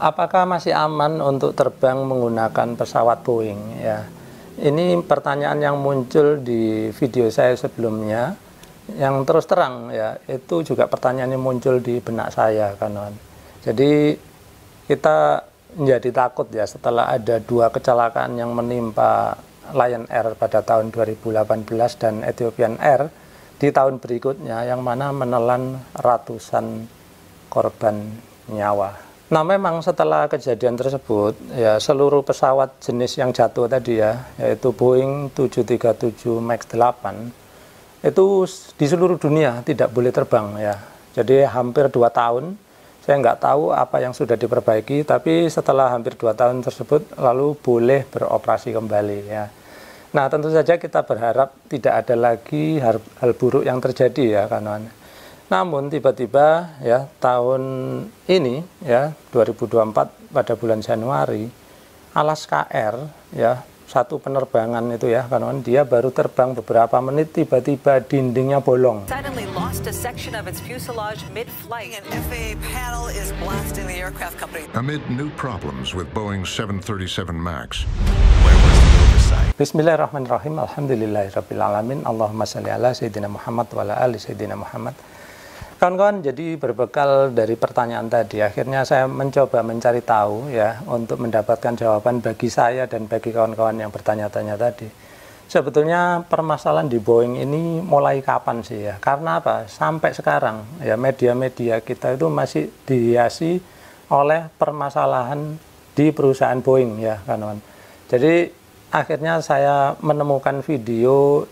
Apakah masih aman untuk terbang menggunakan pesawat Boeing? Ya, ini pertanyaan yang muncul di video saya sebelumnya, yang terus terang ya, itu juga pertanyaan yang muncul di benak saya, kawan. Jadi kita menjadi takut ya setelah ada 2 kecelakaan yang menimpa Lion Air pada tahun 2018 dan Ethiopian Air di tahun berikutnya, yang mana menelan ratusan korban nyawa. Nah, memang setelah kejadian tersebut, ya seluruh pesawat jenis yang jatuh tadi ya, yaitu Boeing 737 MAX 8, itu di seluruh dunia tidak boleh terbang ya. Jadi hampir 2 tahun, saya nggak tahu apa yang sudah diperbaiki, tapi setelah hampir 2 tahun tersebut, lalu boleh beroperasi kembali ya. Nah, tentu saja kita berharap tidak ada lagi hal buruk yang terjadi ya, kawan. Namun tiba-tiba ya tahun ini ya 2024 pada bulan Januari, Alaska Air ya, satu penerbangan itu ya kawan, dia baru terbang beberapa menit tiba-tiba dindingnya bolong. Suddenly lost a section of its fuselage mid-flight. An FAA panel is blasting the aircraft company. Amid new problems with Boeing 737 MAX. Where was the oversight? Bismillahirrahmanirrahim. Alhamdulillahirabbil alamin. Allahumma shalli ala sayyidina Muhammad wa ala ali sayyidina Muhammad. Kawan-kawan, jadi berbekal dari pertanyaan tadi, akhirnya saya mencoba mencari tahu ya untuk mendapatkan jawaban bagi saya dan bagi kawan-kawan yang bertanya-tanya tadi. Sebetulnya permasalahan di Boeing ini mulai kapan sih ya? Karena apa? Sampai sekarang ya media-media kita itu masih dihiasi oleh permasalahan di perusahaan Boeing ya, kawan-kawan. Jadi akhirnya saya menemukan video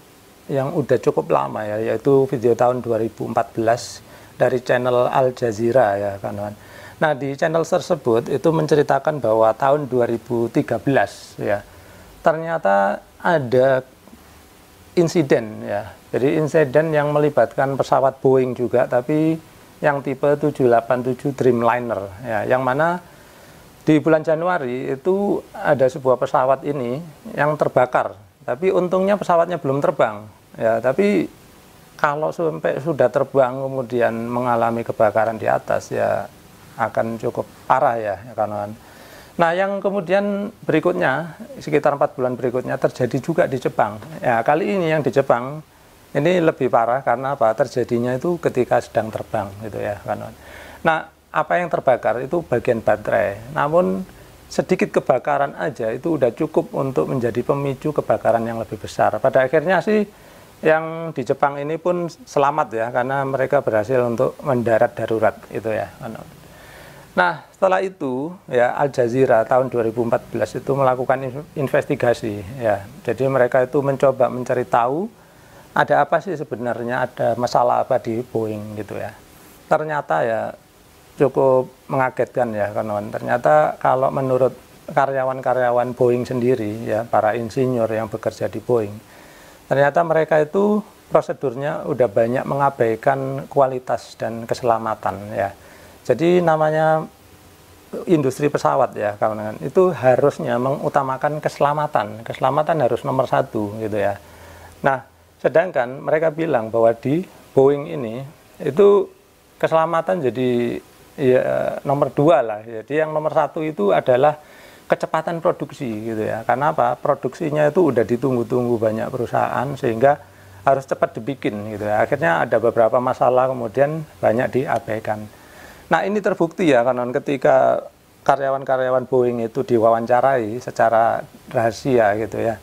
yang udah cukup lama ya, yaitu video tahun 2014 dari channel Al Jazeera ya, kawan. Nah, di channel tersebut itu menceritakan bahwa tahun 2013 ya, ternyata ada insiden ya. Jadi insiden yang melibatkan pesawat Boeing juga, tapi yang tipe 787 Dreamliner ya, yang mana di bulan Januari itu ada sebuah pesawat ini yang terbakar. Tapi untungnya pesawatnya belum terbang ya, tapi kalau sampai sudah terbang kemudian mengalami kebakaran di atas ya akan cukup parah ya, kawan. Nah, yang kemudian berikutnya sekitar 4 bulan berikutnya terjadi juga di Jepang. Ya, kali ini yang di Jepang ini lebih parah karena apa? Terjadinya itu ketika sedang terbang gitu ya, kawan. Nah, apa yang terbakar itu bagian baterai. Namun sedikit kebakaran aja itu udah cukup untuk menjadi pemicu kebakaran yang lebih besar. Pada akhirnya sih yang di Jepang ini pun selamat ya, karena mereka berhasil untuk mendarat darurat itu ya. Nah, setelah itu ya Al Jazeera tahun 2014 itu melakukan investigasi ya. Jadi mereka itu mencoba mencari tahu ada apa sih sebenarnya, ada masalah apa di Boeing gitu ya. Ternyata ya cukup mengagetkan ya, kawan. Ternyata kalau menurut karyawan-karyawan Boeing sendiri ya, para insinyur yang bekerja di Boeing, ternyata mereka itu prosedurnya udah banyak mengabaikan kualitas dan keselamatan ya. Jadi namanya industri pesawat ya, kawan-kawan, itu harusnya mengutamakan keselamatan. Keselamatan harus nomor 1 gitu ya. Nah, sedangkan mereka bilang bahwa di Boeing ini itu keselamatan jadi ya nomor 2 lah. Jadi yang nomor 1 itu adalah kecepatan produksi gitu ya. Karena apa? Produksinya itu udah ditunggu-tunggu banyak perusahaan sehingga harus cepat dibikin gitu ya. Akhirnya ada beberapa masalah kemudian banyak diabaikan. Nah, ini terbukti ya, karena ketika karyawan-karyawan Boeing itu diwawancarai secara rahasia gitu ya.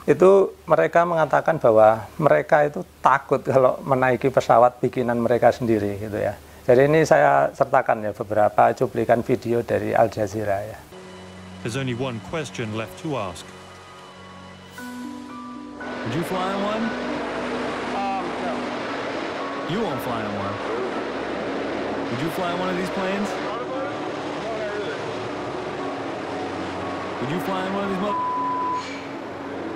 Itu mereka mengatakan bahwa mereka itu takut kalau menaiki pesawat bikinan mereka sendiri gitu ya. Jadi ini saya sertakan ya beberapa cuplikan video dari Al Jazeera ya. There's only one question left to ask. Would you fly on one? No. You won't fly on one. Would you fly on one of these planes? No, not really. Would you fly on one of these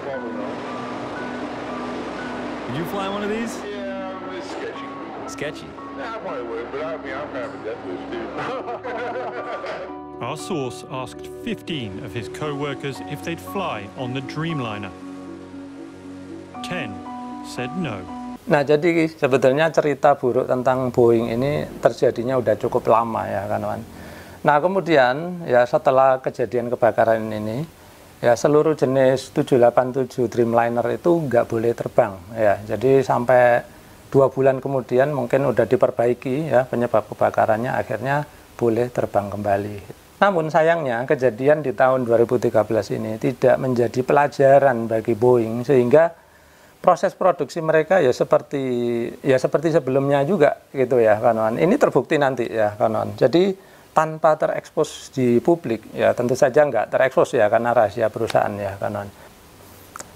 Probably not. Would you fly on one of these? Yeah, it's sketchy. Sketchy. Nah, I probably would, but I mean, I'm kind of a death wish, too. Our source asked 15 of his co-workers if they'd fly on the Dreamliner. 10 said no. Nah, jadi sebetulnya cerita buruk tentang Boeing ini terjadinya udah cukup lama ya, kawan. Nah kemudian ya setelah kejadian kebakaran ini, ya seluruh jenis 787 Dreamliner itu nggak boleh terbang ya. Jadi sampai 2 bulan kemudian mungkin udah diperbaiki ya penyebab kebakarannya, akhirnya boleh terbang kembali. Namun sayangnya kejadian di tahun 2013 ini tidak menjadi pelajaran bagi Boeing, sehingga proses produksi mereka ya seperti sebelumnya juga gitu ya kawan. Ini terbukti nanti ya kawan. Jadi tanpa terekspos di publik, ya tentu saja nggak terekspos ya karena rahasia perusahaan ya kawan.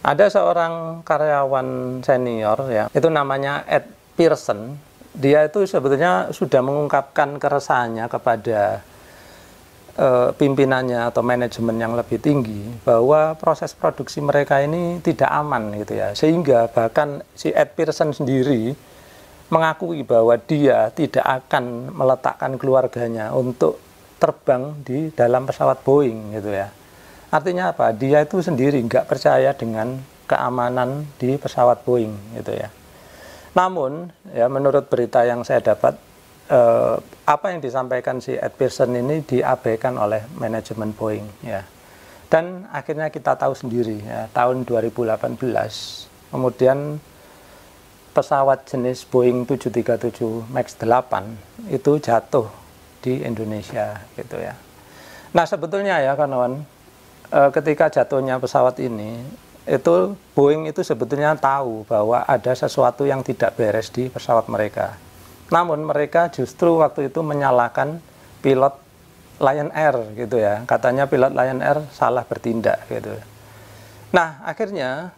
Ada seorang karyawan senior ya, itu namanya Ed Pearson. Dia itu sebetulnya sudah mengungkapkan keresahannya kepada pimpinannya atau manajemen yang lebih tinggi bahwa proses produksi mereka ini tidak aman gitu ya, sehingga bahkan si Ed Pearson sendiri mengakui bahwa dia tidak akan meletakkan keluarganya untuk terbang di dalam pesawat Boeing gitu ya. Artinya apa? Dia itu sendiri nggak percaya dengan keamanan di pesawat Boeing gitu ya. Namun ya menurut berita yang saya dapat, apa yang disampaikan si Ed Pearson ini diabaikan oleh manajemen Boeing ya. Dan akhirnya kita tahu sendiri ya, tahun 2018 kemudian pesawat jenis Boeing 737 MAX 8 itu jatuh di Indonesia gitu ya. Nah sebetulnya ya kawan, ketika jatuhnya pesawat ini, itu Boeing itu sebetulnya tahu bahwa ada sesuatu yang tidak beres di pesawat mereka. Namun mereka justru waktu itu menyalahkan pilot Lion Air gitu ya. Katanya pilot Lion Air salah bertindak gitu. Nah akhirnya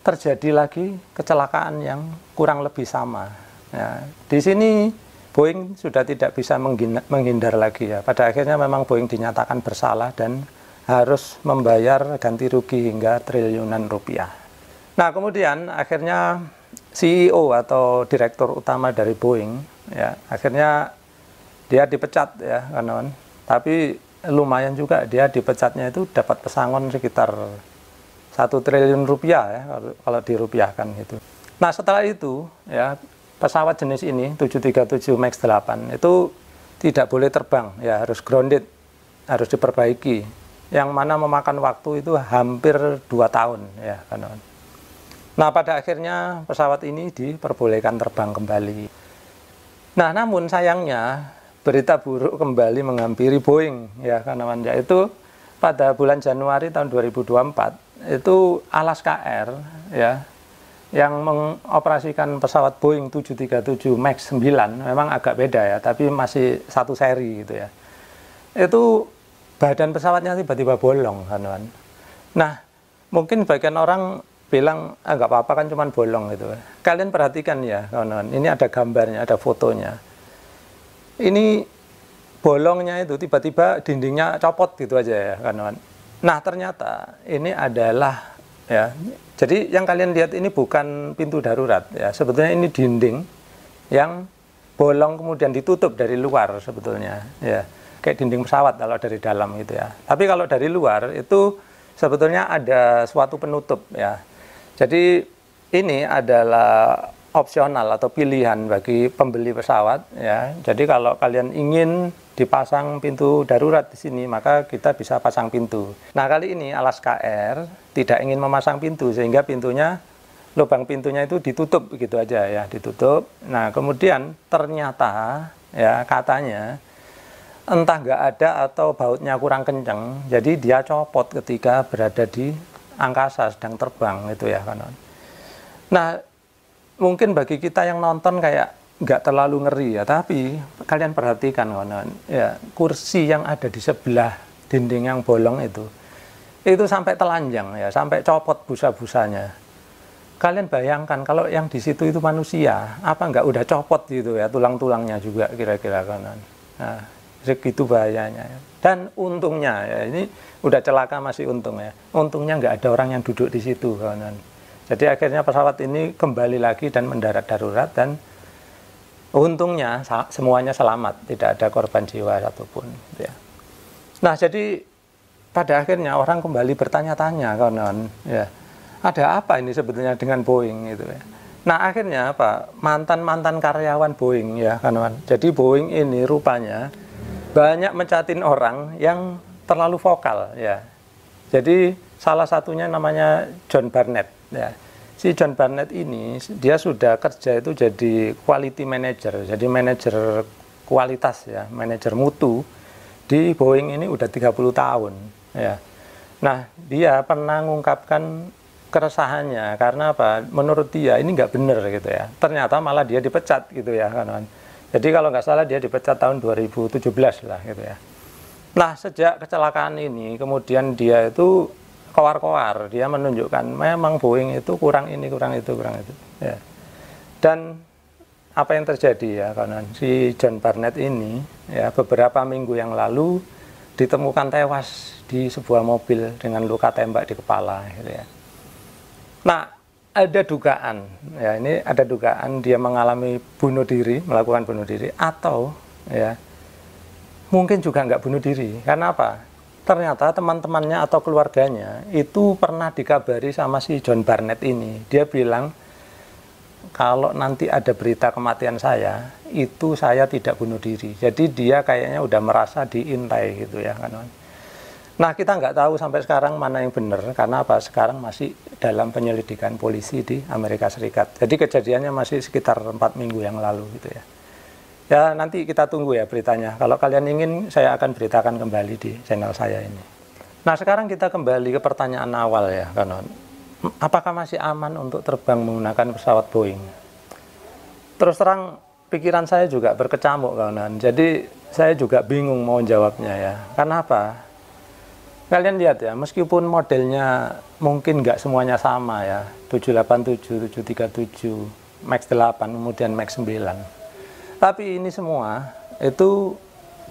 terjadi lagi kecelakaan yang kurang lebih sama. Ya, di sini Boeing sudah tidak bisa menghindar lagi ya. Pada akhirnya memang Boeing dinyatakan bersalah dan harus membayar ganti rugi hingga triliunan rupiah. Nah kemudian akhirnya CEO atau direktur utama dari Boeing ya akhirnya dia dipecat ya kawan. Tapi lumayan juga dia dipecatnya itu dapat pesangon sekitar 1 triliun rupiah ya kalau dirupiahkan gitu. Nah setelah itu ya pesawat jenis ini 737 MAX 8 itu tidak boleh terbang ya, harus grounded, harus diperbaiki, yang mana memakan waktu itu hampir 2 tahun ya kawan. Nah pada akhirnya pesawat ini diperbolehkan terbang kembali. Nah namun sayangnya berita buruk kembali menghampiri Boeing ya kawan, yaitu pada bulan Januari tahun 2024 itu Alaska Air ya yang mengoperasikan pesawat Boeing 737 MAX 9, memang agak beda ya, tapi masih satu seri gitu ya. Itu badan pesawatnya tiba-tiba bolong kawan. Nah, mungkin bagian orang bilang nggak apa-apa kan cuman bolong gitu. Kalian perhatikan ya kawan, ini ada gambarnya, ada fotonya. Ini bolongnya itu tiba-tiba dindingnya copot gitu aja ya kawan. Nah ternyata ini adalah ya, jadi yang kalian lihat ini bukan pintu darurat ya, sebetulnya ini dinding yang bolong kemudian ditutup dari luar sebetulnya ya, kayak dinding pesawat kalau dari dalam gitu ya. Tapi kalau dari luar itu sebetulnya ada suatu penutup ya. Jadi ini adalah opsional atau pilihan bagi pembeli pesawat ya. Jadi kalau kalian ingin dipasang pintu darurat di sini, maka kita bisa pasang pintu. Nah kali ini Alaska Air tidak ingin memasang pintu, sehingga lubang pintunya itu ditutup gitu aja ya, ditutup. Nah kemudian ternyata ya katanya entah nggak ada atau bautnya kurang kenceng, jadi dia copot ketika berada di angkasa sedang terbang itu ya kawan. Nah mungkin bagi kita yang nonton kayak nggak terlalu ngeri ya, tapi kalian perhatikan kawan ya, kursi yang ada di sebelah dinding yang bolong itu sampai telanjang ya, sampai copot busa-busanya. Kalian bayangkan kalau yang di situ itu manusia, apa nggak udah copot gitu ya, tulang-tulangnya juga kira-kira kawan. Nah segitu bahayanya. Dan untungnya ya, ini udah celaka masih untung ya, untungnya nggak ada orang yang duduk di situ kawan. Jadi akhirnya pesawat ini kembali lagi dan mendarat darurat, dan untungnya semuanya selamat, tidak ada korban jiwa satupun ya. Nah jadi pada akhirnya orang kembali bertanya-tanya kawan ya, ada apa ini sebetulnya dengan Boeing gitu ya. Nah akhirnya apa, mantan karyawan Boeing ya kawan. Jadi Boeing ini rupanya banyak mencatin orang yang terlalu vokal ya. Jadi salah satunya namanya John Barnett ya. Si John Barnett ini dia sudah kerja itu jadi quality manager, jadi manajer kualitas ya, manajer mutu di Boeing ini udah 30 tahun ya. Nah, dia pernah mengungkapkan keresahannya karena apa? Menurut dia ini nggak benar gitu ya. Ternyata malah dia dipecat gitu ya kan. Jadi kalau nggak salah dia dipecat tahun 2017 lah gitu ya. Nah, sejak kecelakaan ini kemudian dia itu koar-koar, dia menunjukkan memang Boeing itu kurang ini, kurang itu ya. Dan apa yang terjadi ya kawan, si John Barnett ini ya beberapa minggu yang lalu ditemukan tewas di sebuah mobil dengan luka tembak di kepala gitu ya. Nah, ada dugaan ya, ini ada dugaan dia mengalami bunuh diri, melakukan bunuh diri, atau ya mungkin juga nggak bunuh diri. Karena apa? Ternyata teman-temannya atau keluarganya itu pernah dikabari sama si John Barnett ini. Dia bilang, kalau nanti ada berita kematian saya, itu saya tidak bunuh diri. Jadi dia kayaknya udah merasa diintai gitu ya kan. Nah, kita nggak tahu sampai sekarang mana yang benar, karena apa? Sekarang masih dalam penyelidikan polisi di Amerika Serikat. Jadi kejadiannya masih sekitar 4 minggu yang lalu gitu ya. Ya, nanti kita tunggu ya beritanya. Kalau kalian ingin, saya akan beritakan kembali di channel saya ini. Nah, sekarang kita kembali ke pertanyaan awal ya, kawan. Apakah masih aman untuk terbang menggunakan pesawat Boeing? Terus terang, pikiran saya juga berkecamuk, kawan. Jadi, saya juga bingung mau jawabnya ya. Karena apa? Kalian lihat ya, meskipun modelnya mungkin nggak semuanya sama ya. 787, 737, MAX 8, kemudian MAX 9. Tapi ini semua itu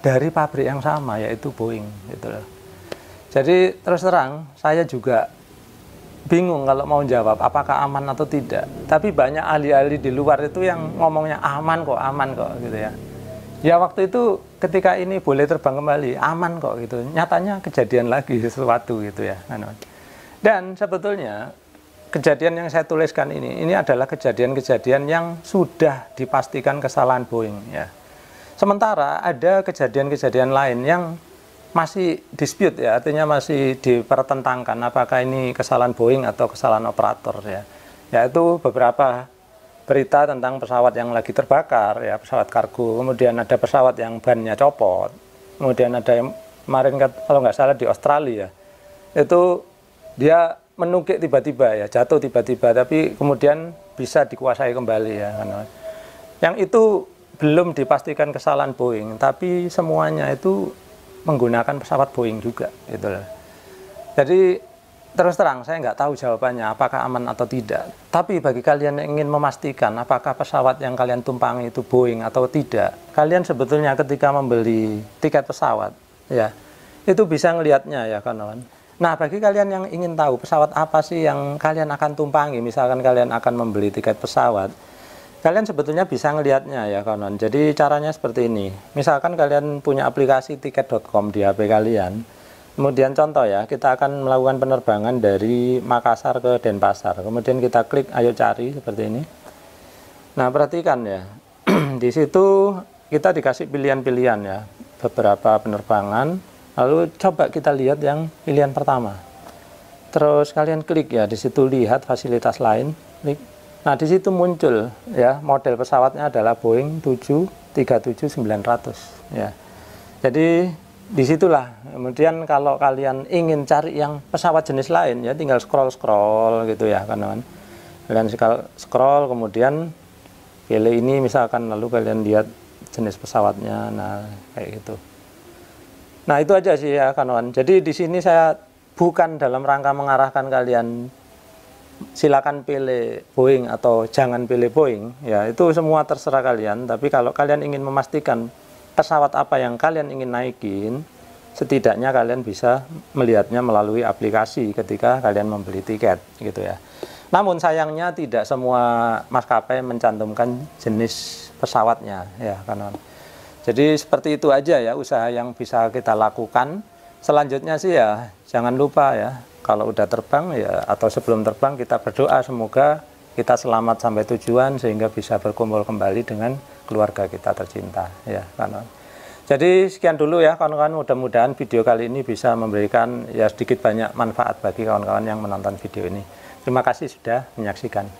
dari pabrik yang sama, yaitu Boeing gitu loh. Jadi terus terang saya juga bingung kalau mau jawab apakah aman atau tidak. Tapi banyak ahli-ahli di luar itu yang ngomongnya aman kok gitu ya. Ya waktu itu ketika ini boleh terbang kembali, aman kok gitu. Nyatanya kejadian lagi sesuatu gitu ya. Dan sebetulnya kejadian yang saya tuliskan ini adalah kejadian-kejadian yang sudah dipastikan kesalahan Boeing ya. Sementara ada kejadian-kejadian lain yang masih dispute ya, artinya masih dipertentangkan apakah ini kesalahan Boeing atau kesalahan operator ya. Yaitu beberapa berita tentang pesawat yang lagi terbakar ya, pesawat kargo, kemudian ada pesawat yang bannya copot, kemudian ada yang kemarin kalau nggak salah di Australia itu dia menukik tiba-tiba ya, jatuh tiba-tiba, tapi kemudian bisa dikuasai kembali ya. Yang itu belum dipastikan kesalahan Boeing, tapi semuanya itu menggunakan pesawat Boeing juga, gitu loh. Jadi terus terang saya nggak tahu jawabannya apakah aman atau tidak. Tapi bagi kalian yang ingin memastikan apakah pesawat yang kalian tumpangi itu Boeing atau tidak, kalian sebetulnya ketika membeli tiket pesawat, ya itu bisa ngelihatnya ya kawan. Nah, bagi kalian yang ingin tahu pesawat apa sih yang kalian akan tumpangi, misalkan kalian akan membeli tiket pesawat, kalian sebetulnya bisa ngelihatnya ya kawan. Jadi caranya seperti ini. Misalkan kalian punya aplikasi tiket.com di HP kalian. Kemudian contoh ya, kita akan melakukan penerbangan dari Makassar ke Denpasar. Kemudian kita klik ayo cari seperti ini. Nah, perhatikan ya. Di situ kita dikasih pilihan-pilihan ya. Beberapa penerbangan. Lalu coba kita lihat yang pilihan pertama. Terus kalian klik ya, di situ lihat fasilitas lain, klik. Nah, di situ muncul ya, model pesawatnya adalah Boeing 737-900 ya. Jadi disitulah. Kemudian kalau kalian ingin cari yang pesawat jenis lain ya, tinggal scroll gitu ya, kawan. Kalian scroll kemudian pilih ini misalkan, lalu kalian lihat jenis pesawatnya. Nah, kayak gitu. Nah, itu aja sih ya kawan. Jadi di sini saya bukan dalam rangka mengarahkan kalian silakan pilih Boeing atau jangan pilih Boeing ya, itu semua terserah kalian. Tapi kalau kalian ingin memastikan pesawat apa yang kalian ingin naikin, setidaknya kalian bisa melihatnya melalui aplikasi ketika kalian membeli tiket gitu ya. Namun sayangnya tidak semua maskapai mencantumkan jenis pesawatnya ya kawan. Jadi seperti itu aja ya usaha yang bisa kita lakukan. Selanjutnya sih ya jangan lupa ya, kalau udah terbang ya atau sebelum terbang kita berdoa semoga kita selamat sampai tujuan sehingga bisa berkumpul kembali dengan keluarga kita tercinta ya kan. Jadi sekian dulu ya kawan-kawan, mudah-mudahan video kali ini bisa memberikan ya sedikit banyak manfaat bagi kawan-kawan yang menonton video ini. Terima kasih sudah menyaksikan.